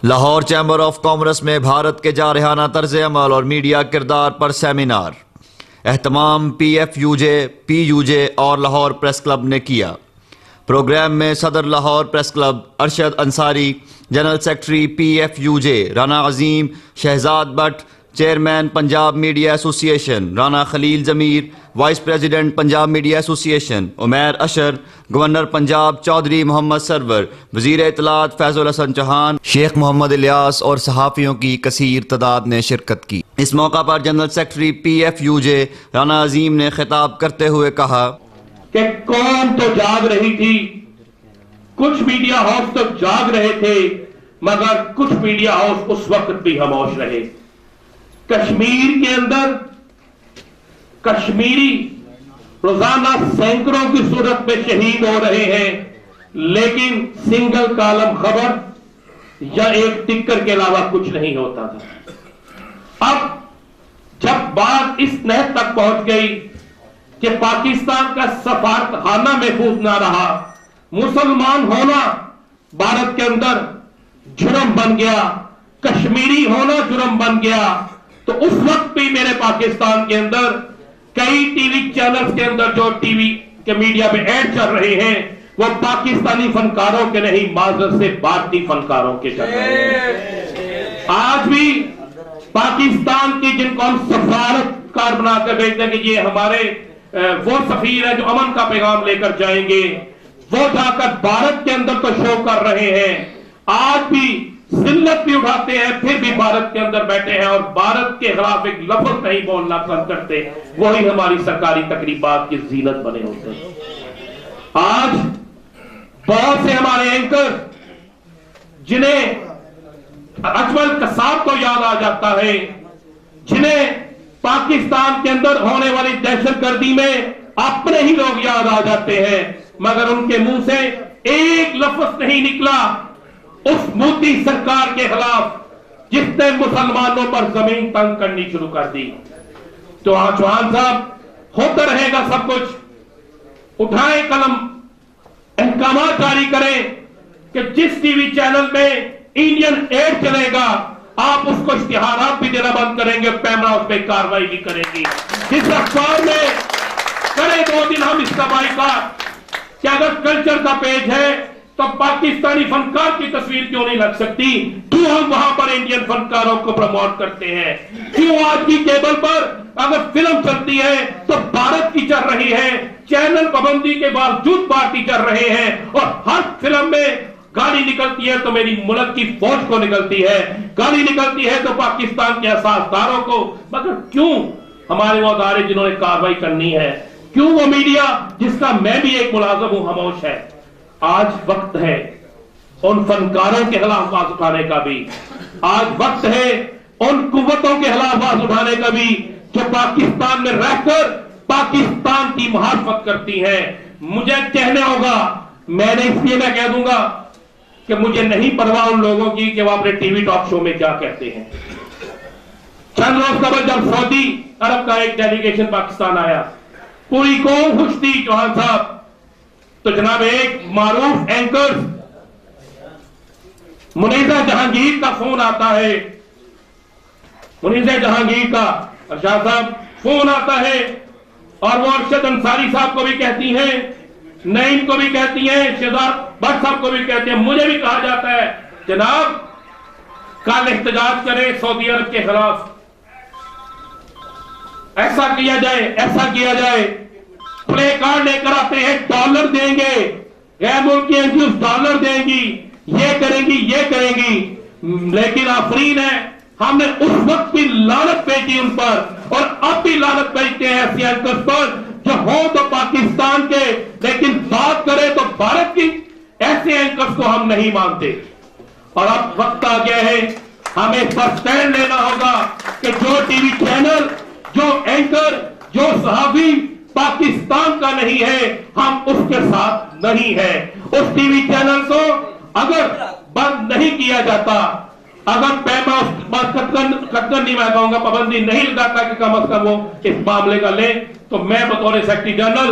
Lahore chamber of commerce میں بھارت کے جارحانہ طرز عمل اور میڈیا کردار پر سیمینار، اہتمام P F U J, P U J اور لاہور پریس کلب نے کیا۔ پروگرام میں صدر Lahore press club Arshad Ansari, general secretary P F U J Rana Azeem, Shahzad Butt, chairman Punjab media association Rana خلیل ضمیر، وائس پریزیڈنٹ پنجاب میڈیا ایسوسی ایشن عمیر اشر، گورنر پنجاب چودھری محمد سرور، وزیر اطلاعات فیض الحسن چوہان، شیخ محمد الیاس اور صحافیوں کی کثیر تعداد نے شرکت کی۔ اس موقع پر general secretary P F U J Rana Azeem نے خطاب کرتے ہوئے کہا کہ قوم تو جاگ رہی تھی، کچھ میڈیا ہاؤس تو جاگ رہے تھے، مگر کچھ میڈیا ہاؤس اس وقت بھی خاموش رہے۔ کشمیر کے اندر کشمیری روزانہ سینکڑوں کی صورت میں شہید ہو رہے ہیں، لیکن سنگل کالم خبر یا ایک ٹکر کے علاوہ کچھ نہیں ہوتا تھا۔ اب جب بات اس نہج تک پہنچ گئی کہ پاکستان کا سفارت خانہ محفوظ نہ رہا، مسلمان ہونا بھارت کے اندر جرم بن گیا، کشمیری ہونا جرم بن گیا، تو اس وقت بھی میرے پاکستان کے اندر کئی ٹی وی چینلز کے اندر جو ٹی وی کے میڈیا میں ایڈ چل رہے ہیں وہ پاکستانی فنکاروں کے نہیں، معذرت سے بھارتی فنکاروں کے چل رہے ہیں۔ آج بھی پاکستان کی جن کو ہم سفارت کار بنا کر بھیجتے ہیں کہ یہ ہمارے وہ سفیر ہیں جو امن کا پیغام لے کر جائیں گے، وہ جا کر بھارت کے اندر تو شو کر رہے ہیں، آج بھی ذلت بھی اٹھاتے ہیں، پھر بھی بھارت کے اندر بیٹھے ہیں اور بھارت کے خلاف ایک لفظ نہیں بولنا پسند کرتے، وہی ہماری سرکاری تقریبات کی زینت بنے ہوتے ہیں۔ آج بہت سے ہمارے اینکر جنہیں اجمل قصاب کو یاد آ جاتا ہے، جنہیں پاکستان کے اندر ہونے والی دہشت گردی میں اپنے ہی لوگ یاد آ جاتے ہیں، مگر ان کے منہ سے ایک لفظ نہیں نکلا اس مودی سرکار کے خلاف جس نے مسلمانوں پر زمین تنگ کرنی شروع کر دی۔ تو چوہان صاحب، ہوتا رہے گا سب کچھ، اٹھائیں قلم، احکامات جاری کریں کہ جس ٹی وی چینل میں انڈین ایڈ چلے گا آپ اس کو اشتہارات بھی دینا بند کریں گے، پیمرا اس پہ کاروائی بھی کریں گی۔ جس اخبار میں کرے 2 دن ہم اس کا بائیکاٹ کہ اگر کلچر کا پیج ہے تو پاکستانی فنکار کی تصویر کیوں نہیں لگ سکتی، کیوں ہم وہاں پر انڈین فنکاروں کو پروموٹ کرتے ہیں، کیوں آج کی کیبل پر اگر فلم چلتی ہے تو بھارت کی چل رہی ہے، چینل پابندی کے باوجود بھارتی چل رہے ہیں، اور ہر فلم میں گاڑی نکلتی ہے تو میری ملک کی فوج کو نکلتی ہے، گاڑی نکلتی ہے تو پاکستان کے اساسداروں کو، مگر کیوں ہمارے وہ ادارے جنہوں نے کاروائی کرنی ہے، کیوں وہ میڈیا جس کا میں بھی ایک ملازم ہوں خاموش ہے؟ آج وقت ہے ان فنکاروں کے خلاف آواز اٹھانے کا بھی، آج وقت ہے ان قوتوں کے خلاف آواز اٹھانے کا بھی جو پاکستان میں رہ کر پاکستان کی محافظت کرتی ہیں۔ مجھے کہنا ہوگا، میں نے اس لیے میں کہہ دوں گا کہ مجھے نہیں پرواہ ان لوگوں کی کہ وہ اپنے ٹی وی ٹاک شو میں کیا کہتے ہیں۔ چند روز قبل جب سعودی عرب کا ایک ڈیلیگیشن پاکستان آیا، پوری قوم خوش تھی چوہان صاحب، تو جناب ایک معروف اینکر منیزہ جہانگیر کا فون آتا ہے، منیزہ جہانگیر کا ارشاد صاحب فون آتا ہے، اور وہ ارشد انصاری صاحب کو بھی کہتی ہیں، نعیم کو بھی کہتی ہیں، شہزاد بٹ صاحب کو بھی کہتے ہیں، مجھے بھی کہا جاتا ہے جناب کل احتجاج کریں سعودی عرب کے خلاف، ایسا کیا جائے، ایسا کیا جائے، پلے کارڈ لے کر آتے ہیں، ڈالر دیں گے، غیر ملکی این جی اوز ڈالر دیں گی، یہ کریں گی، یہ کریں گی، لیکن آفرین ہے ہم نے اس وقت بھی لعنت بھیجی ان پر، اور اب بھی لعنت بھیجتے ہیں ایسی اینکرز پر جو ہوں تو پاکستان کے لیکن بات کرے تو بھارت کی، ایسے اینکرز کو ہم نہیں مانتے۔ اور اب وقت آ گیا ہے ہمیں پر سٹینڈ لینا ہوگا کہ جو ٹی وی چینل، جو اینکر، جو صحافی پاکستان کا نہیں ہے، ہم اس کے ساتھ نہیں ہے۔ اس ٹی وی چینل کو اگر بند نہیں کیا جاتا، اگر قطعاً نہیں، میں کہوں گا پابندی نہیں لگاتا کہ کم از کم وہ اس معاملے کا لیں، تو میں بطور سیکرٹری جنرل